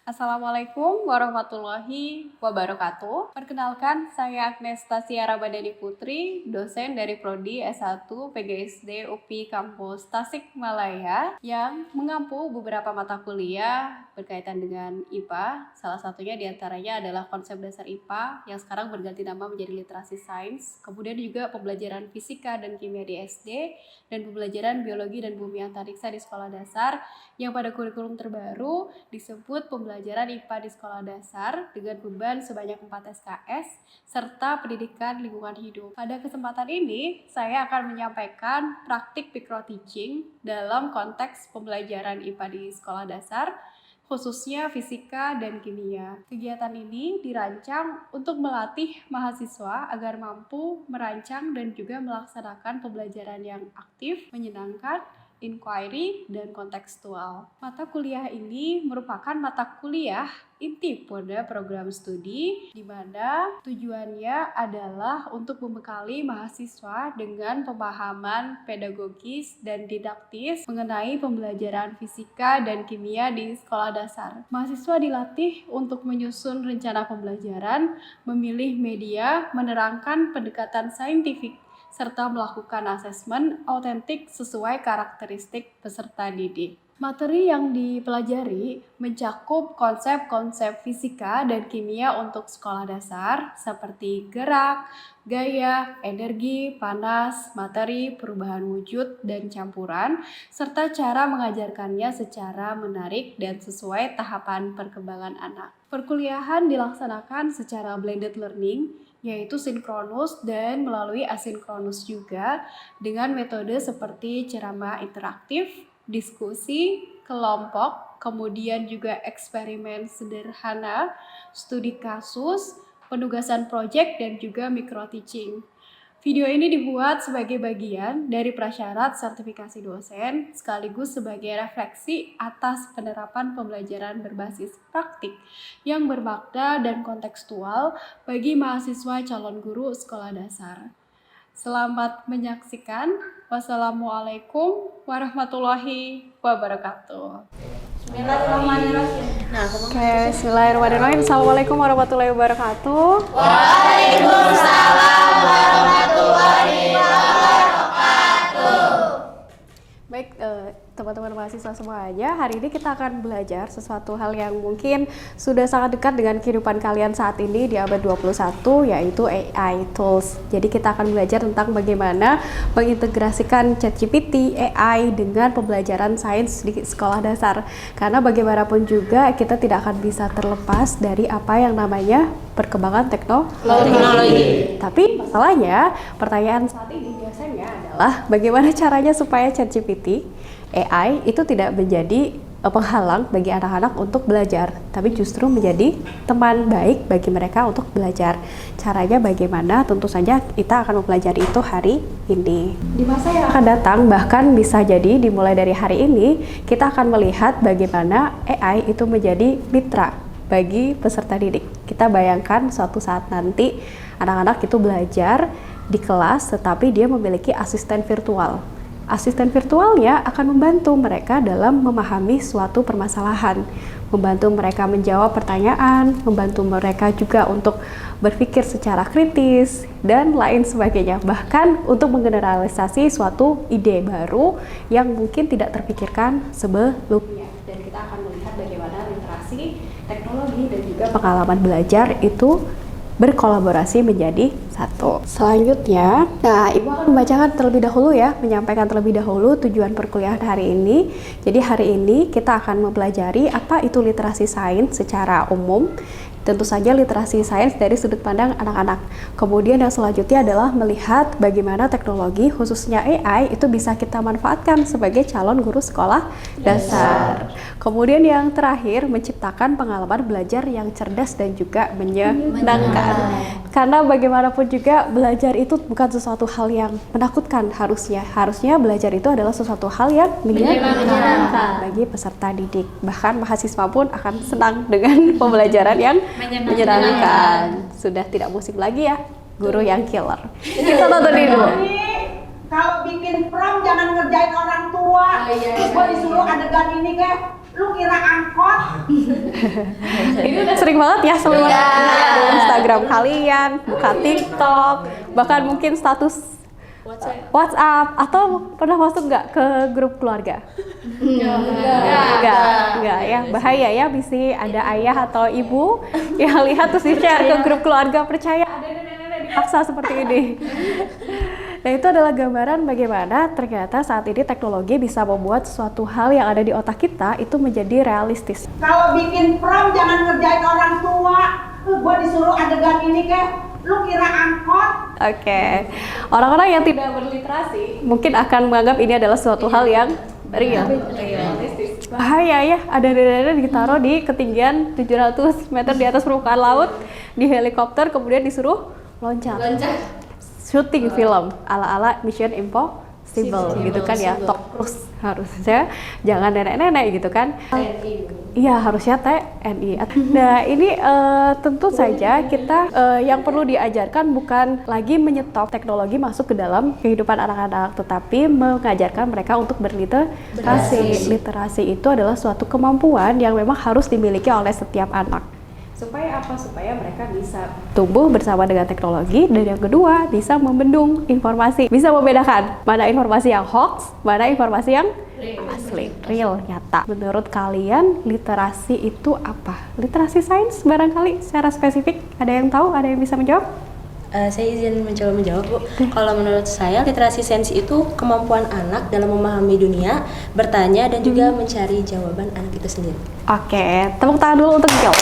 Assalamualaikum warahmatullahi wabarakatuh. Perkenalkan, saya Agnes Tasia Ramadhani Putri, dosen dari Prodi S1 PGSD UPI Kampus Tasikmalaya yang mengampu beberapa mata kuliah berkaitan dengan IPA. Salah satunya diantaranya adalah konsep dasar IPA yang sekarang berganti nama menjadi literasi sains. Kemudian juga pembelajaran fisika dan kimia di SD dan pembelajaran biologi dan bumi antariksa di sekolah dasar yang pada kurikulum terbaru disebut pembelajaran IPA di sekolah dasar dengan beban sebanyak 4 SKS serta pendidikan lingkungan hidup. Pada kesempatan ini, saya akan menyampaikan praktik micro teaching dalam konteks pembelajaran IPA di sekolah dasar, khususnya fisika dan kimia. Kegiatan ini dirancang untuk melatih mahasiswa agar mampu merancang dan juga melaksanakan pembelajaran yang aktif, menyenangkan, inquiry, dan kontekstual. Mata kuliah ini merupakan mata kuliah inti pada program studi di mana tujuannya adalah untuk membekali mahasiswa dengan pemahaman pedagogis dan didaktis mengenai pembelajaran fisika dan kimia di sekolah dasar. Mahasiswa dilatih untuk menyusun rencana pembelajaran, memilih media, menerangkan pendekatan saintifik, serta melakukan asesmen autentik sesuai karakteristik peserta didik. Materi yang dipelajari mencakup konsep-konsep fisika dan kimia untuk sekolah dasar seperti gerak, gaya, energi, panas, materi, perubahan wujud, dan campuran, serta cara mengajarkannya secara menarik dan sesuai tahapan perkembangan anak. Perkuliahan dilaksanakan secara blended learning, yaitu sinkronus dan melalui asinkronus juga dengan metode seperti ceramah interaktif, diskusi, kelompok, kemudian juga eksperimen sederhana, studi kasus, penugasan proyek, dan juga micro teaching. Video ini dibuat sebagai bagian dari prasyarat sertifikasi dosen sekaligus sebagai refleksi atas penerapan pembelajaran berbasis praktik yang bermakna dan kontekstual bagi mahasiswa calon guru sekolah dasar. Selamat menyaksikan. Wassalamualaikum warahmatullahi wabarakatuh. Bismillahirrahmanirrahim. Assalamualaikum warahmatullahi wabarakatuh. Waalaikumsalam warahmatullahi wabarakatuh. Baik, teman-teman mahasiswa semuanya, hari ini kita akan belajar sesuatu hal yang mungkin sudah sangat dekat dengan kehidupan kalian saat ini di abad 21, yaitu AI tools. Jadi kita akan belajar tentang bagaimana mengintegrasikan ChatGPT, AI dengan pembelajaran sains di sekolah dasar. Karena bagaimanapun juga kita tidak akan bisa terlepas dari apa yang namanya perkembangan teknologi. Tapi masalahnya, pertanyaan saat ini biasanya adalah bagaimana caranya supaya ChatGPT, AI itu tidak menjadi penghalang bagi anak-anak untuk belajar, tapi justru menjadi teman baik bagi mereka untuk belajar. Caranya bagaimana? Tentu saja kita akan mempelajari itu hari ini. Di masa yang akan datang, bahkan bisa jadi dimulai dari hari ini, kita akan melihat bagaimana AI itu menjadi mitra bagi peserta didik. Kita bayangkan suatu saat nanti anak-anak itu belajar di kelas, tetapi dia memiliki asisten virtual. Asisten virtualnya akan membantu mereka dalam memahami suatu permasalahan, membantu mereka menjawab pertanyaan, membantu mereka juga untuk berpikir secara kritis, dan lain sebagainya. Bahkan untuk menggeneralisasi suatu ide baru yang mungkin tidak terpikirkan sebelumnya. Dan kita akan melihat bagaimana literasi, teknologi, dan juga pengalaman belajar itu berkolaborasi menjadi satu. Selanjutnya, Ibu akan membacakan terlebih dahulu ya, menyampaikan terlebih dahulu tujuan perkuliahan hari ini. Jadi hari ini kita akan mempelajari apa itu literasi sains secara umum. Tentu saja literasi sains dari sudut pandang anak-anak. Kemudian yang selanjutnya adalah melihat bagaimana teknologi khususnya AI itu bisa kita manfaatkan sebagai calon guru sekolah dasar. Kemudian yang terakhir menciptakan pengalaman belajar yang cerdas dan juga menyenangkan. Karena bagaimanapun juga belajar itu bukan sesuatu hal yang menakutkan harusnya. Harusnya belajar itu adalah sesuatu hal yang menyenangkan bagi peserta didik. Bahkan mahasiswa pun akan senang dengan pembelajaran yang menyenangkan. Sudah tidak musik lagi ya, guru yang killer. Kita tonton dulu. Kalau bikin prom jangan ngerjain orang tua. Gue disuruh adegan ini kayak lu kira angkot? Ini udah sering banget ya seluruh Instagram kalian, buka TikTok, bahkan mungkin status WhatsApp, atau pernah masuk nggak ke grup keluarga? Enggak ya, bahaya ya, bisa ada ayah atau ibu yang lihat terus di-share ke grup keluarga, percaya ada nenek-nenek dipaksa seperti ini. Nah, itu adalah gambaran bagaimana ternyata saat ini teknologi bisa membuat suatu hal yang ada di otak kita itu menjadi realistis. Kalau bikin prom jangan ngerjain orang tua. Gua disuruh adegan ini lu kira angkot? Oke. Orang-orang yang tidak berliterasi mungkin akan menganggap ini adalah suatu hal yang realistis. Bahaya ya, ada nenek-nenek ditaruh di ketinggian 700 meter di atas permukaan laut di helikopter, kemudian disuruh loncat. Syuting film ala-ala Mission Impossible gitu kan ya, Tom Cruise harusnya, jangan nenek-nenek gitu kan. Iya, harusnya TNI. Nah, ini tentu saja kita yang perlu diajarkan bukan lagi menyetop teknologi masuk ke dalam kehidupan anak-anak, tetapi mengajarkan mereka untuk berliterasi. Literasi itu adalah suatu kemampuan yang memang harus dimiliki oleh setiap anak. Supaya apa? Supaya mereka bisa tumbuh bersama dengan teknologi, dan yang kedua bisa membendung informasi, bisa membedakan mana informasi yang hoax, mana informasi yang asli, real, nyata. Menurut kalian literasi itu apa? Literasi sains barangkali secara spesifik, ada yang tahu, ada yang bisa menjawab? Saya izin mencoba menjawab, Bu. Kalau menurut saya, literasi sains itu kemampuan anak dalam memahami dunia, bertanya, dan juga mencari jawaban anak itu sendiri. Oke, tepuk tangan dulu untuk jawab.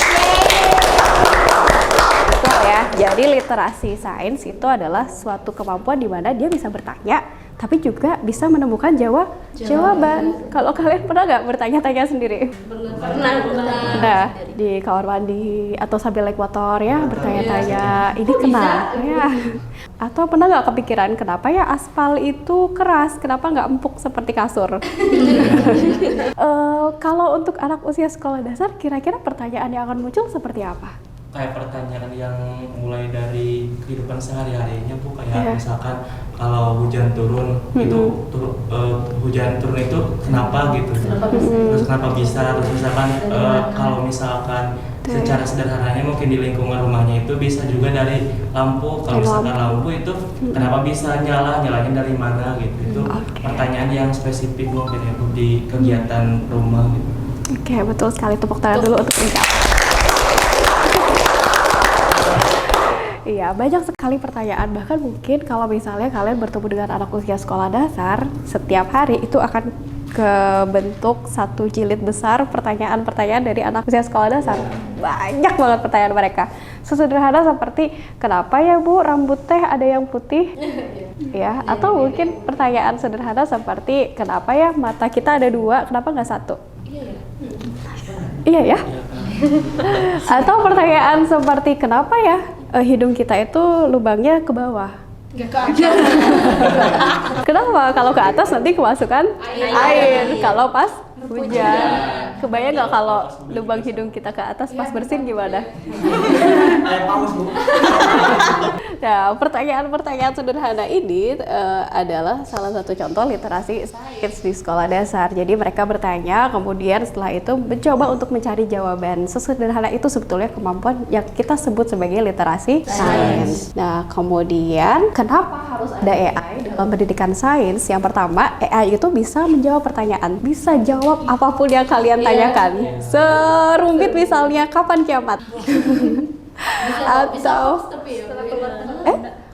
Betul ya, jadi literasi sains itu adalah suatu kemampuan di mana dia bisa bertanya, tapi juga bisa menemukan jawaban. Kalau kalian pernah nggak bertanya-tanya sendiri? Pernah. Nah, di kamar mandi atau sambil naik motor ya, bertanya-tanya, ini kenapa ya? Atau pernah nggak kepikiran kenapa ya aspal itu keras, kenapa nggak empuk seperti kasur? Kalau untuk anak usia sekolah dasar, kira-kira pertanyaan yang akan muncul seperti apa? Kayak pertanyaan yang mulai dari kehidupan sehari-harinya, Bu, kayak misalkan kalau hujan turun hujan turun itu kenapa gitu, terus kenapa bisa, terus misalkan kalau misalkan secara sederhananya mungkin di lingkungan rumahnya itu bisa juga dari lampu, kalau misalkan lampu itu kenapa bisa nyalanya dari mana gitu. Itu pertanyaan yang spesifik mungkin ya, Bu, di kegiatan rumah gitu. Oke, betul sekali, tepuk tangan dulu untuk menjawab. Iya, banyak sekali pertanyaan. Bahkan mungkin kalau misalnya kalian bertemu dengan anak usia sekolah dasar, setiap hari itu akan kebentuk satu jilid besar pertanyaan-pertanyaan dari anak usia sekolah dasar. Banyak banget pertanyaan mereka. Sesederhana seperti, kenapa ya Bu rambut teh ada yang putih? Ya, atau mungkin pertanyaan sederhana seperti, kenapa ya mata kita ada dua, kenapa nggak satu? Iya ya? Atau pertanyaan seperti, kenapa ya hidung kita itu lubangnya ke bawah? Kenapa? Kalau ke atas nanti kemasukan air. Kalau pas hujan. Kebayang nggak kalau lubang hidung kita ke atas pas bersin gimana? Nah, pertanyaan-pertanyaan sederhana ini adalah salah satu contoh literasi sains di sekolah dasar. Jadi mereka bertanya, kemudian setelah itu mencoba untuk mencari jawaban. Sesederhana itu sebetulnya kemampuan yang kita sebut sebagai literasi sains. Nah, kemudian kenapa harus ada AI dalam pendidikan sains? Yang pertama, AI itu bisa menjawab pertanyaan, bisa jawab apapun yang kalian tanyakan. Serumit misalnya, kapan kiamat? Atau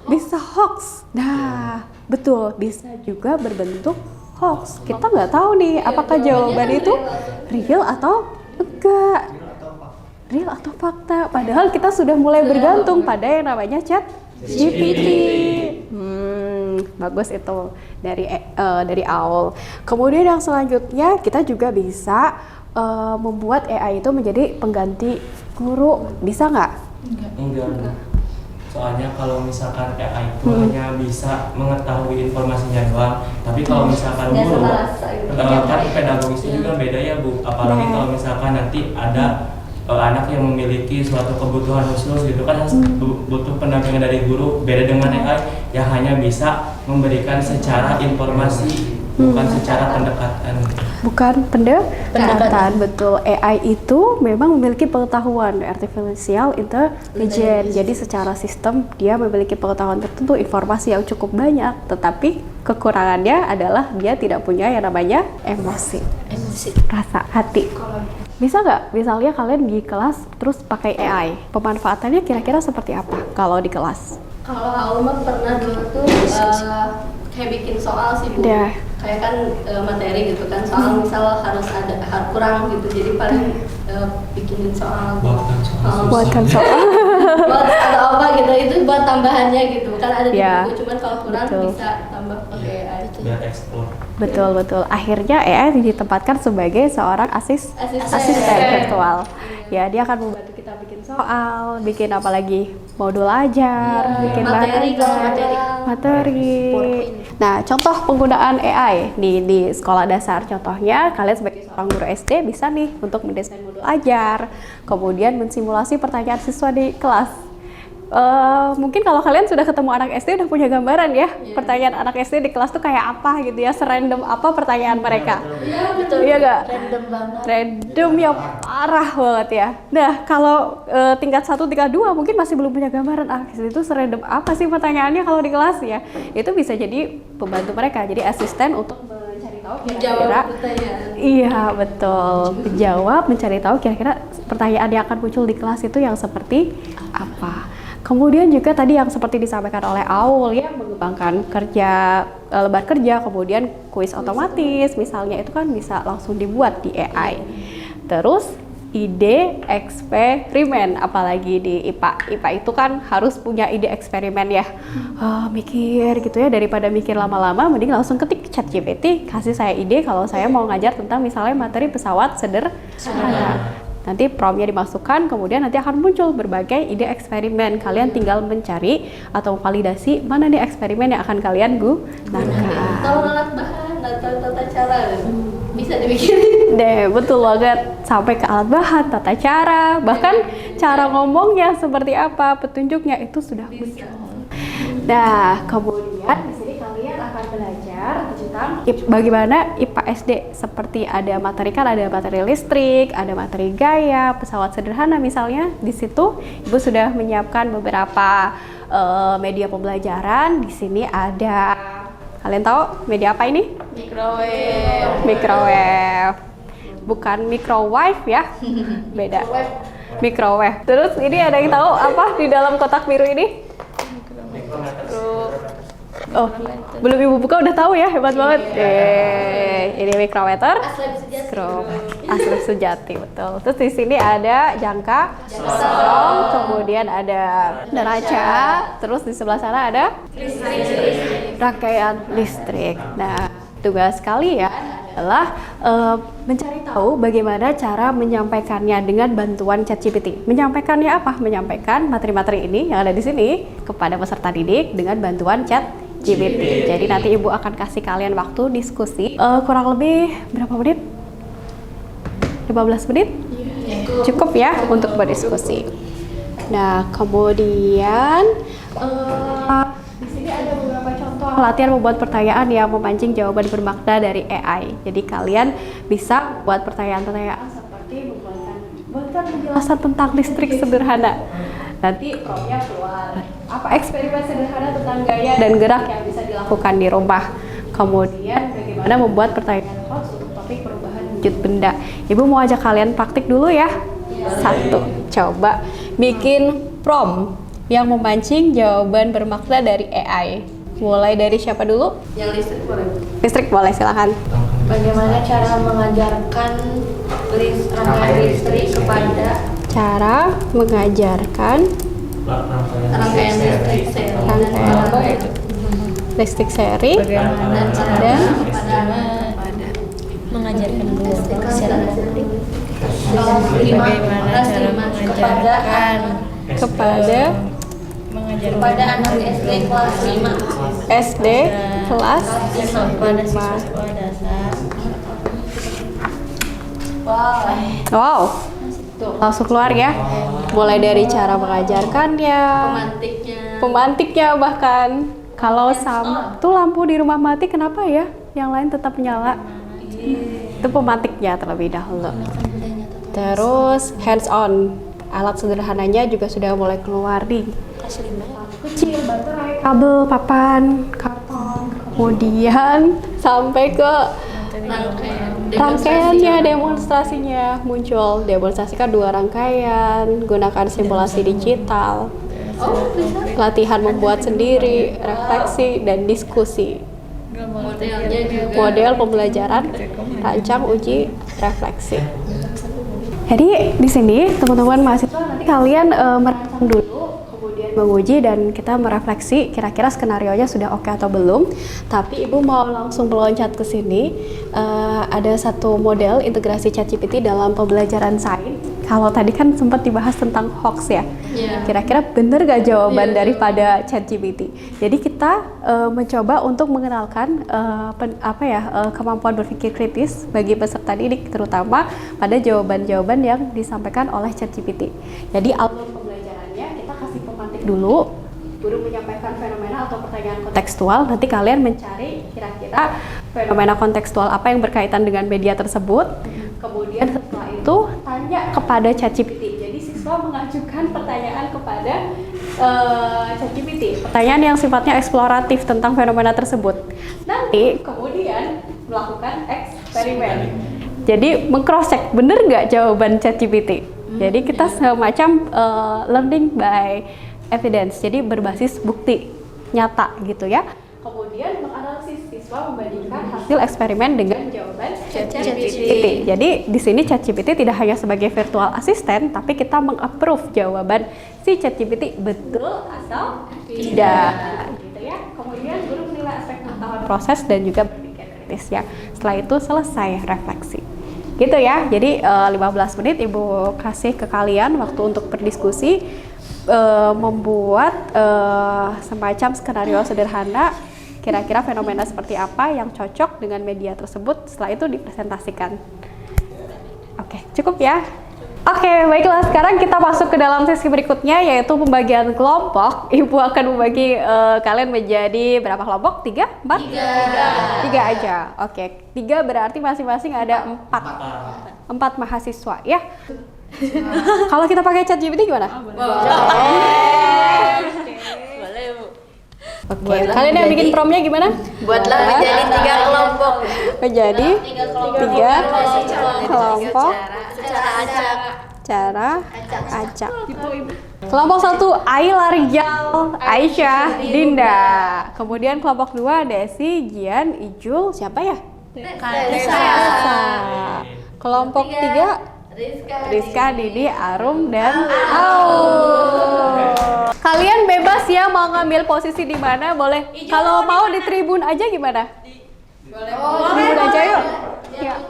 bisa hoax. Nah, betul, bisa juga berbentuk hoax. Kita nggak tahu nih apakah jawaban itu real atau enggak, real atau fakta. Padahal kita sudah mulai bergantung pada yang namanya ChatGPT. Bagus itu dari awal. Kemudian yang selanjutnya, kita juga bisa membuat AI itu menjadi pengganti guru. Bisa nggak? Enggak. Soalnya kalau misalkan AI itu hanya bisa mengetahui informasinya doang, tapi kalau misalkan guru kan pedagogisnya juga beda ya, Bu. Apalagi kalau misalkan nanti ada anak yang memiliki suatu kebutuhan khusus gitu kan, butuh pendampingan dari guru. Beda dengan AI yang hanya bisa memberikan secara informasi bukan secara pendekatan. Bukan pendekatan, betul. AI itu memang memiliki pengetahuan, artificial intelligence. Jadi secara sistem dia memiliki pengetahuan tertentu, informasi yang cukup banyak, tetapi kekurangannya adalah dia tidak punya yang namanya emosi, rasa hati. Bisa nggak misalnya kalian di kelas terus pakai AI, pemanfaatannya kira-kira seperti apa kalau di kelas? Kalau aku mah pernah dulu tuh kayak bikin soal sih Bu. Dah. Kayak kan materi gitu kan, soal misal harus kurang gitu, jadi paling bikinin soal. Buatkan soal. Buat atau apa gitu, itu buat tambahannya gitu kan, ada di Ya, buku, cuman kalau kurang betul. bisa tambah pakai AI itu. Biar explore. Betul. Akhirnya AI ditempatkan sebagai seorang asisten virtual. Ya, dia akan membantu kita bikin soal, bikin apalagi modul ajar, bikin materi, kalau materi. Nah, contoh penggunaan AI di sekolah dasar. Contohnya, kalian sebagai seorang guru SD bisa nih untuk mendesain modul ajar, kemudian mensimulasi pertanyaan siswa di kelas. Mungkin kalau kalian sudah ketemu anak SD udah punya gambaran ya, pertanyaan anak SD di kelas tuh kayak apa gitu ya, serandom apa pertanyaan mereka. Iya betul. Iya nggak? Random banget. Random yang parah banget ya. Nah, kalau tingkat 1, tingkat 2 mungkin masih belum punya gambaran itu serandom apa sih pertanyaannya kalau di kelas ya. Itu bisa jadi pembantu mereka, jadi asisten untuk mencari tahu kira-kira. Menjawab pertanyaan. Iya, betul. Menjawab, mencari tahu kira-kira pertanyaan yang akan muncul di kelas itu yang seperti apa. Kemudian juga tadi yang seperti disampaikan oleh Aul ya, mengembangkan lebar kerja, kemudian kuis otomatis misalnya itu kan bisa langsung dibuat di AI. Terus ide eksperimen, apalagi di IPA. IPA itu kan harus punya ide eksperimen ya. Mikir gitu ya, daripada mikir lama-lama mending langsung ketik ChatGPT, kasih saya ide kalau saya mau ngajar tentang misalnya materi pesawat sederhana. Nanti promptnya dimasukkan, kemudian nanti akan muncul berbagai ide eksperimen. Kalian tinggal mencari atau validasi mana nih eksperimen yang akan kalian gunakan. Tahu alat bahan, tata cara bisa dibikin. Deh, betul banget. Sampai ke alat bahan, tata cara, bahkan cara ngomongnya seperti apa, petunjuknya itu sudah muncul. Nah, kemudian di sini kalian akan belajar tentang bagaimana IPA SD, seperti ada materi listrik, ada materi gaya, pesawat sederhana misalnya. Di situ Ibu sudah menyiapkan beberapa media pembelajaran. Di sini ada, kalian tahu media apa ini? Microwave. Bukan microwave ya, beda. Microwave. Terus ini ada yang tahu apa di dalam kotak biru ini? Oh, belum Ibu buka udah tahu ya, hebat banget. Ini mikrometer. Asli sejati, betul. Terus di sini ada jangka, kemudian ada neraca, terus di sebelah sana ada rangkaian listrik. Nah, tugas kalian adalah mencari tahu bagaimana cara menyampaikannya dengan bantuan ChatGPT. Menyampaikannya apa? Menyampaikan materi-materi ini yang ada di sini kepada peserta didik dengan bantuan ChatGPT. Jadi nanti Ibu akan kasih kalian waktu diskusi kurang lebih berapa menit? 15 menit? Cukup ya untuk berdiskusi. Nah, kemudian di sini ada beberapa contoh latihan membuat pertanyaan yang memancing jawaban bermakna dari AI. Jadi kalian bisa buat pertanyaan-pertanyaan seperti buatkan penjelasan tentang listrik sederhana. Nanti promptnya keluar. Apa eksperimen sederhana tentang gaya dan gerak yang bisa dilakukan di rumah. Kemudian bagaimana membuat pertanyaan host untuk topik perubahan wujud benda. Ibu mau ajak kalian praktik dulu ya. Satu, coba bikin prompt yang memancing jawaban bermakna dari AI. Mulai dari siapa dulu? Yang listrik boleh. Listrik boleh, silakan. Bagaimana cara mengajarkan rangkaian listrik kepada Cara mengajarkan rangkaian listrik rangkaian listrik seri dan mengajarkan guru bagaimana cara mengajarkan kepada anak SD kelas 5 SD kelas pada siswa dasar. Wow, langsung keluar ya. Mulai dari cara mengajarkannya, pemantiknya bahkan. Kalau tuh lampu di rumah mati kenapa ya? yang lain tetap nyala. Itu pemantiknya terlebih dahulu. Terus hands on, alat sederhananya juga sudah mulai keluar nih. Kecil, baterai, kabel, papan, karton, kemudian sampai ke rangkaiannya, demonstrasinya muncul. Demonstrasikan 2 rangkaian, gunakan simulasi digital, latihan membuat sendiri, refleksi, dan diskusi. Model pembelajaran, rancang, uji, refleksi. Jadi di sini teman-teman mahasiswa nanti kalian merancang dulu, kemudian menguji dan kita merefleksi kira-kira skenarionya sudah oke atau belum. Tapi Ibu mau langsung meloncat ke sini. Ada satu model integrasi ChatGPT dalam pembelajaran sains. Kalau tadi kan sempat dibahas tentang hoax ya. Kira-kira bener gak jawaban daripada ChatGPT? Jadi kita mencoba untuk mengenalkan kemampuan berpikir kritis bagi peserta didik, terutama pada jawaban-jawaban yang disampaikan oleh ChatGPT. Jadi alur pembelajarannya kita kasih pemantik dulu, guru menyampaikan fenomena atau pertanyaan kontekstual, nanti kalian mencari kira-kira fenomena kontekstual apa yang berkaitan dengan media tersebut. Kemudian setelah itu tanya kepada ChatGPT. Jadi siswa mengajukan pertanyaan kepada ChatGPT, pertanyaan yang sifatnya eksploratif tentang fenomena tersebut. Nanti kemudian melakukan eksperimen. Jadi meng-cross check bener nggak jawaban ChatGPT. Jadi kita semacam learning by evidence, jadi berbasis bukti nyata gitu ya. Kemudian menganalisis, siswa membandingkan hasil eksperimen dengan jawaban ChatGPT. Jadi di sini ChatGPT tidak hanya sebagai virtual assistant, tapi kita meng-approve jawaban si ChatGPT betul atau tidak gitu ya. Kemudian guru menilai aspek pengetahuan proses dan juga berpikir kritis ya. Setelah itu selesai refleksi. Gitu ya. Jadi 15 menit Ibu kasih ke kalian waktu untuk berdiskusi, membuat semacam skenario sederhana, kira-kira fenomena seperti apa yang cocok dengan media tersebut, setelah itu dipresentasikan. Oke, cukup ya? Oke, baiklah, sekarang kita masuk ke dalam sesi berikutnya, yaitu pembagian kelompok. Ibu akan membagi kalian menjadi berapa kelompok? 3? 4? 3 aja. Oke, 3 berarti masing-masing ada 4 mahasiswa ya. Kalau kita pakai ChatGPT gimana? Boleh, Bu. Oke, kalian yang bikin promnya gimana? Buatlah menjadi 3 kelompok. Menjadi 3 kelompok. Cara acak. Kelompok 1 Ayla, Rijal, Aisyah, Dinda. Kemudian kelompok 2 Desi, Jian, Ijul, siapa ya? Risa. Kelompok 3 Rizka, Didi, Arum, dan Aul. Kalian bebas ya mau ngambil posisi di mana, boleh. Kalau mau di tribun aja gimana? Boleh. Tribun aja yuk. Ya.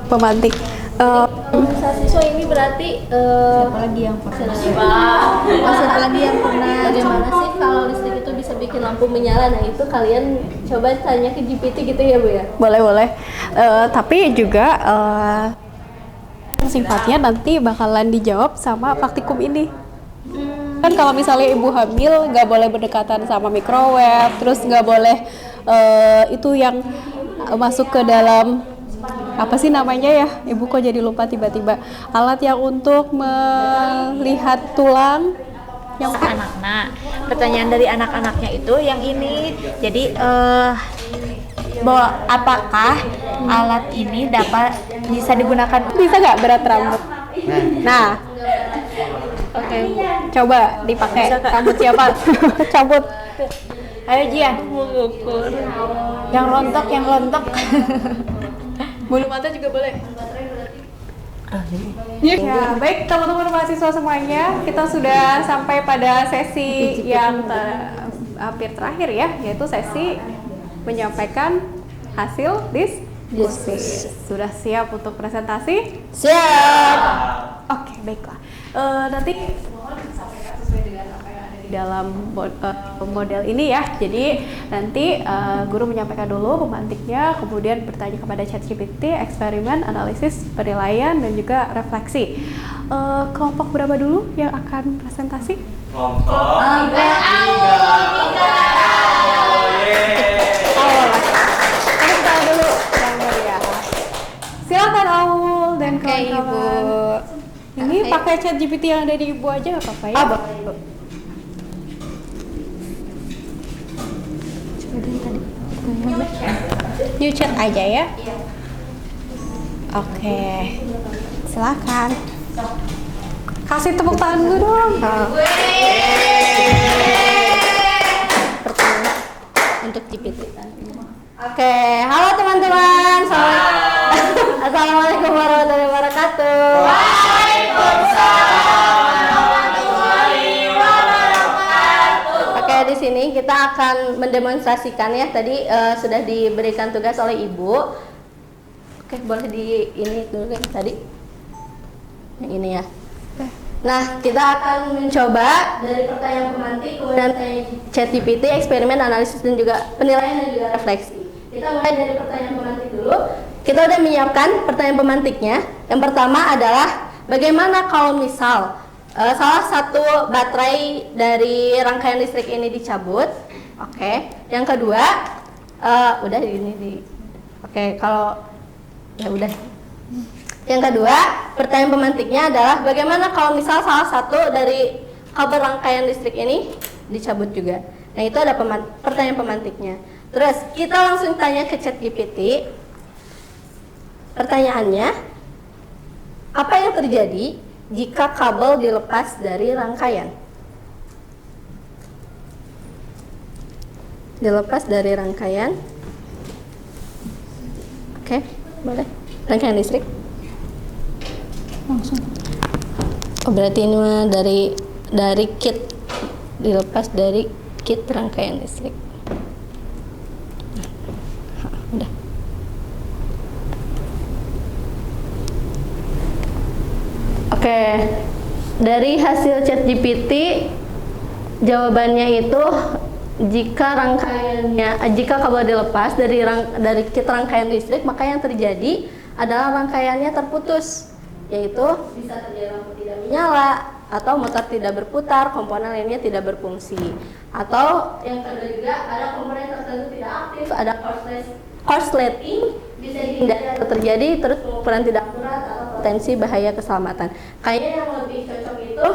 Pemantik. Siswa ini berarti Siapa lagi yang pernah? bagaimana sih kalau listrik itu bisa bikin lampu menyala? Nah itu kalian coba tanya ke GPT gitu ya Bu ya? Boleh. Tapi juga sifatnya nanti bakalan dijawab sama praktikum ini. Kan kalau misalnya ibu hamil nggak boleh berdekatan sama microwave, terus nggak boleh itu yang masuk ke dalam apa sih namanya ya? Ibu kok jadi lupa tiba-tiba. Alat yang untuk melihat tulang yang anak-anak. Pertanyaan dari anak-anaknya itu yang ini. Jadi bahwa apakah alat ini bisa digunakan? bisa nggak berat rambut? Nah, oke, coba dipakai rambut siapa? Cabut. Ayo Jian. Yang rontok. Bulu mata juga boleh. Ya, baik teman-teman mahasiswa semuanya, kita sudah sampai pada sesi yang hampir terakhir ya, yaitu sesi menyampaikan hasil diskusi. Sudah siap untuk presentasi? Siap. Oke, baiklah. Nanti mohon disampaikan sesuai dengan apa yang ada di dalam model ini ya. Jadi nanti guru menyampaikan dulu pemantiknya, kemudian bertanya kepada ChatGPT, eksperimen, analisis, penilaian, dan juga refleksi. Kelompok berapa dulu yang akan presentasi? Kelompok tiga. Kita tanya dulu yang meriah. Silakan Aul dan kawan-kawan. Ini pakai ChatGPT yang ada di ibu aja nggak apa-apa ya? New chat aja ya. Oke. Silakan. Kasih tepuk tangan dulu dong. Pertama untuk GPT. Oke, halo teman-teman. Assalamualaikum warahmatullahi wabarakatuh. Oke, di sini kita akan mendemonstrasikan ya. Tadi sudah diberikan tugas oleh Ibu. Oke, boleh di ini dulu kan tadi. Yang ini ya. Nah, kita akan mencoba dari pertanyaan pemantik, kemudian ChatGPT, eksperimen, analisis, dan juga penilaian dan juga refleksi. Kita mulai dari pertanyaan pemantik dulu. Kita udah menyiapkan pertanyaan pemantiknya. Yang pertama adalah bagaimana kalau misal salah satu baterai dari rangkaian listrik ini dicabut. Oke. Yang kedua, udah ini di. Oke, kalau ya udah. Yang kedua, pertanyaan pemantiknya adalah bagaimana kalau misal salah satu dari kabel rangkaian listrik ini dicabut juga. Nah, itu ada pertanyaan pemantiknya. Terus kita langsung tanya ke ChatGPT. Pertanyaannya, apa yang terjadi jika kabel dilepas dari rangkaian? Dilepas dari rangkaian. Oke, boleh. Rangkaian listrik. Langsung. Oh, berarti ini mah dari kit, dilepas dari kit rangkaian listrik. Udah. Oke, dari hasil ChatGPT jawabannya itu jika kabel dilepas dari kit rangkaian listrik, maka yang terjadi adalah rangkaiannya terputus, yaitu bisa terjadi lampu tidak menyala atau motor tidak berputar, komponen lainnya tidak berfungsi, atau yang kedua juga ada komponen tertentu tidak aktif, ada korsleting bisa dihindari atau terjadi, terus pengukuran tidak akurat atau potensi bahaya keselamatan. Kayaknya yang lebih cocok itu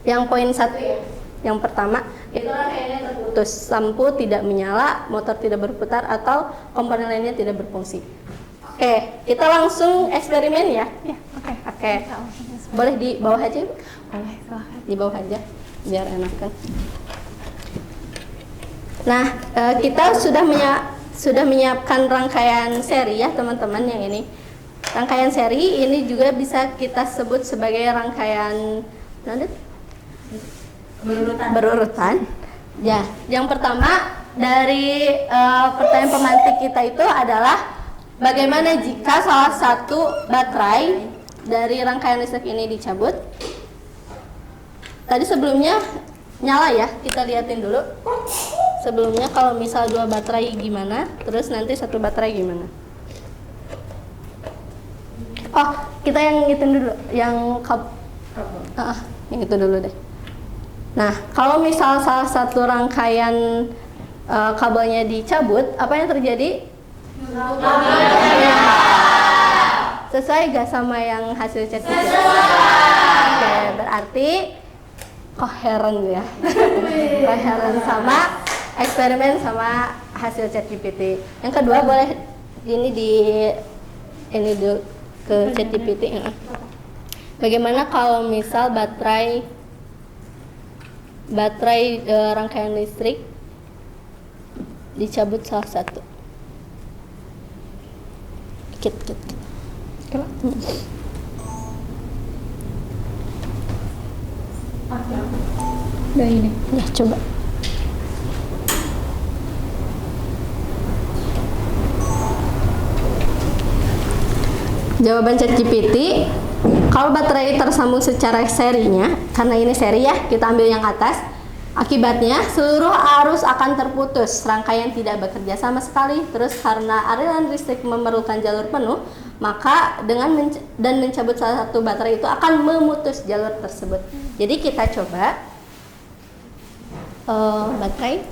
yang poin 1 ya. Yang pertama itu rangkaiannya terputus, lampu tidak menyala, motor tidak berputar, atau komponen lainnya tidak berfungsi. Oke, kita langsung eksperimen ya. Ya, Oke. Boleh di bawah aja? Boleh, silakan. Di bawah aja, biar enak kan. Nah, kita sudah menyiapkan rangkaian seri ya teman-teman yang ini. Rangkaian seri ini juga bisa kita sebut sebagai rangkaian berurutan. Ya, yang pertama dari pertanyaan pemantik kita itu adalah bagaimana jika salah satu baterai dari rangkaian listrik ini dicabut? Tadi sebelumnya nyala ya, kita liatin dulu. Sebelumnya kalau misal 2 baterai gimana, terus nanti 1 baterai gimana? Oh, kita yang ngitung dulu, yang itu dulu deh. Nah, kalau misal salah satu rangkaian kabelnya dicabut, apa yang terjadi? Sesuai gak sama yang hasil ChatGPT? Oke, berarti koheren ya. Koheren sama eksperimen sama hasil ChatGPT. Yang kedua boleh ini dulu ke ChatGPT. Bagaimana kalau misal baterai rangkaian listrik dicabut salah satu? Kit. Udah ini. Ya, coba. Jawaban ChatGPT, kalau baterai tersambung secara serinya, karena ini seri ya, kita ambil yang atas. Akibatnya, seluruh arus akan terputus, rangkaian tidak bekerja sama sekali. Terus karena aliran listrik memerlukan jalur penuh, maka dengan mencabut salah satu baterai itu akan memutus jalur tersebut. Jadi kita coba baterai.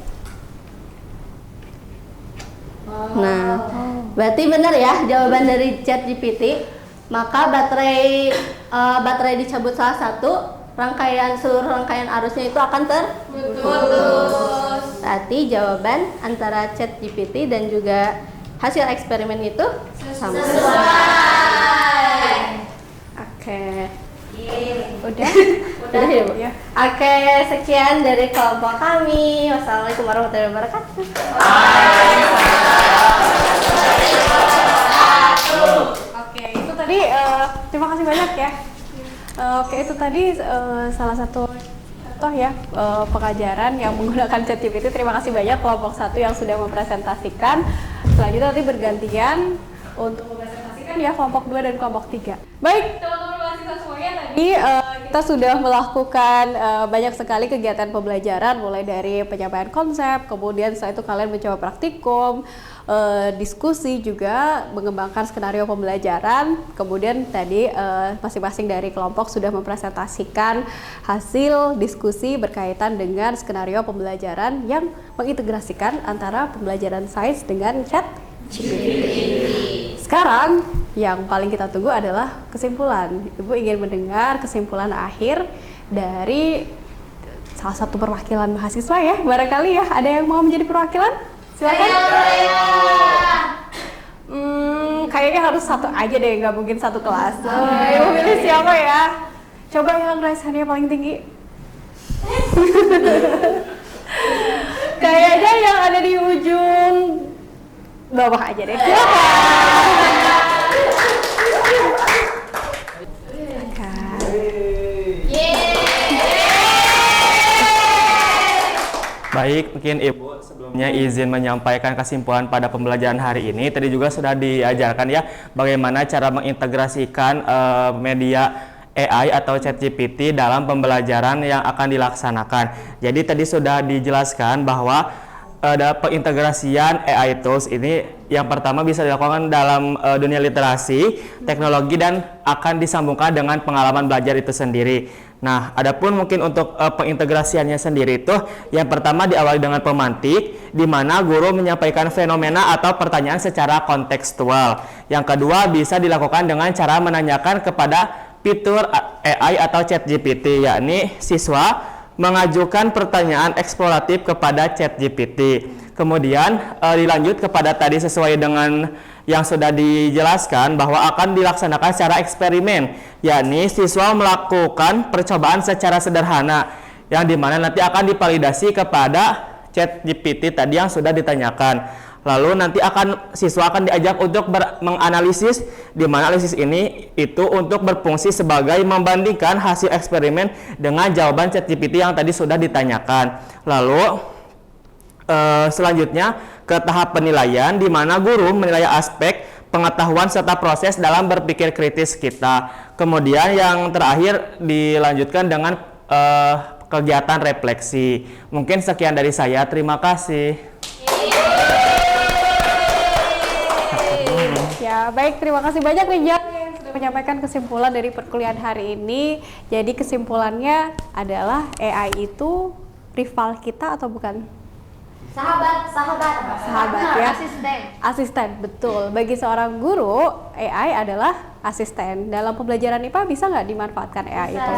Nah, berarti benar ya jawaban dari ChatGPT. Maka baterai dicabut salah satu, seluruh rangkaian arusnya itu akan terputus. Berarti jawaban antara ChatGPT dan juga hasil eksperimen itu sama. Oke. Udah ya, Bu? Ya. Oke, sekian dari kelompok kami. Wassalamualaikum warahmatullahi wabarakatuh. Oke, itu tadi terima kasih banyak ya. Oke, itu tadi salah satu contoh ya pengajaran yang menggunakan ChatGPT. Terima kasih banyak kelompok 1 yang sudah mempresentasikan. Selanjutnya nanti bergantian untuk mempresentasikan ya kelompok 2 dan kelompok 3. Baik, teman-teman mahasiswa semuanya, tadi kita sudah melakukan banyak sekali kegiatan pembelajaran, mulai dari penyampaian konsep, kemudian setelah itu kalian mencoba praktikum, diskusi juga, mengembangkan skenario pembelajaran. Kemudian tadi masing-masing dari kelompok sudah mempresentasikan hasil diskusi berkaitan dengan skenario pembelajaran yang mengintegrasikan antara pembelajaran sains dengan ChatGPT. Sekarang yang paling kita tunggu adalah kesimpulan. Ibu ingin mendengar kesimpulan akhir dari salah satu perwakilan mahasiswa ya, barangkali ya. Ada yang mau menjadi perwakilan? Silakan. Kayaknya harus satu aja deh, nggak mungkin satu kelas. Ibu pilih siapa ya? Coba yang raisannya paling tinggi. Kayaknya yang ada di ujung bawah aja deh. Baik, mungkin Ibu sebelumnya izin menyampaikan kesimpulan pada pembelajaran hari ini. Tadi juga sudah diajarkan ya bagaimana cara mengintegrasikan media AI atau ChatGPT dalam pembelajaran yang akan dilaksanakan. Jadi tadi sudah dijelaskan bahwa ada pengintegrasian AI tools ini yang pertama bisa dilakukan dalam dunia literasi, teknologi, dan akan disambungkan dengan pengalaman belajar itu sendiri. Nah, adapun mungkin untuk pengintegrasiannya sendiri itu yang pertama diawali dengan pemantik, di mana guru menyampaikan fenomena atau pertanyaan secara kontekstual. Yang kedua bisa dilakukan dengan cara menanyakan kepada fitur AI atau ChatGPT, yakni siswa mengajukan pertanyaan eksploratif kepada ChatGPT. Kemudian dilanjut kepada tadi sesuai dengan yang sudah dijelaskan bahwa akan dilaksanakan secara eksperimen, yakni siswa melakukan percobaan secara sederhana yang dimana nanti akan divalidasi kepada ChatGPT tadi yang sudah ditanyakan. Lalu nanti siswa akan diajak untuk menganalisis, di mana analisis ini itu untuk berfungsi sebagai membandingkan hasil eksperimen dengan jawaban ChatGPT yang tadi sudah ditanyakan. Lalu selanjutnya ke tahap penilaian, di mana guru menilai aspek pengetahuan serta proses dalam berpikir kritis kita. Kemudian yang terakhir dilanjutkan dengan kegiatan refleksi. Mungkin sekian dari saya. Terima kasih. Ya, baik, terima kasih banyak Rijal yang sudah menyampaikan kesimpulan dari perkuliahan hari ini. Jadi kesimpulannya adalah AI itu rival kita atau bukan? Sahabat Ya. asisten, betul. Bagi seorang guru, AI adalah asisten. Dalam pembelajaran IPA bisa nggak dimanfaatkan AI itu?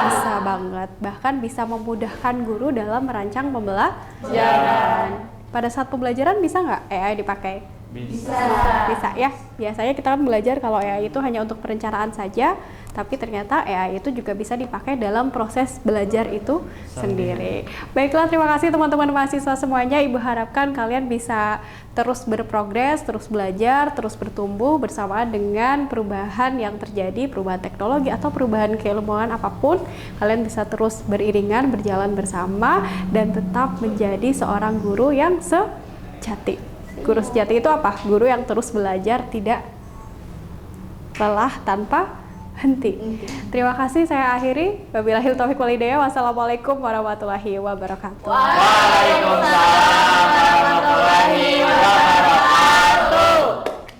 Bisa banget. Bahkan bisa memudahkan guru dalam merancang pembelajaran. Pada saat pembelajaran bisa nggak AI dipakai? Bisa ya. Biasanya kita kan belajar kalau AI itu hanya untuk perencanaan saja, tapi ternyata AI itu juga bisa dipakai dalam proses belajar itu sendiri. Baiklah, terima kasih teman-teman mahasiswa semuanya. Ibu harapkan kalian bisa terus berprogres, terus belajar, terus bertumbuh bersamaan dengan perubahan yang terjadi, perubahan teknologi atau perubahan keilmuan apapun. Kalian bisa terus beriringan, berjalan bersama, dan tetap menjadi seorang guru yang sejati. Guru sejati itu apa? Guru yang terus belajar, tidak lelah tanpa Henti. Terima kasih, saya akhiri. Wabillahi taufiq wal hidayah. Wassalamualaikum warahmatullahi wabarakatuh. Waalaikumsalam warahmatullahi wabarakatuh.